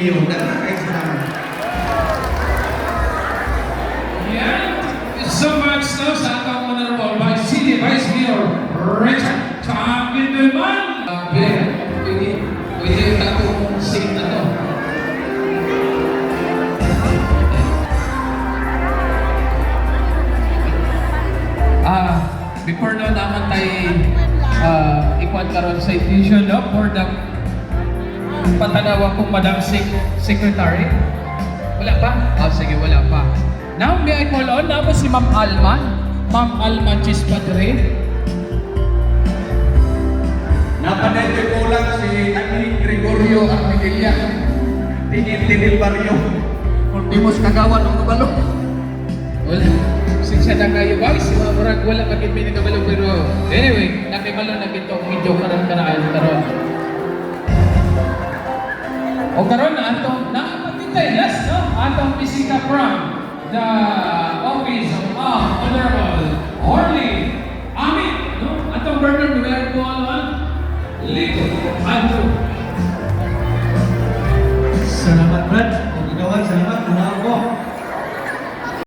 ninyo. Dapat kayo salamat. Yeah, so much no sa atong Honorable Vice City Vice Mayor Richard Taguiman. Pwede yung tatong sing na to. Before no naman tayo ikuan karon sa infusion no for the patanawa kong Madam Secretary. Wala pa? Sige, wala pa. Now, may I call on na si Ma'am Alma? Ma'am Alma Chispadre. Napanay ko lang si Ani Gregorio Armiguelia. Tinil Barrio. Ultimos kagawan ng kabalo. Wala. Sinsya na kayo guys. Murag wala maging pinagabalo pero anyway, nakibalo na ito medyo karan-karaan karon. O karon na atong nakapagintay, yes, no? Atong bisita from the office of Honorable Orly Amit, no? Atong Bernard Nuver po Lito Andrew. Salamat, Brad. Kung ikawan, salamat. Mga ako.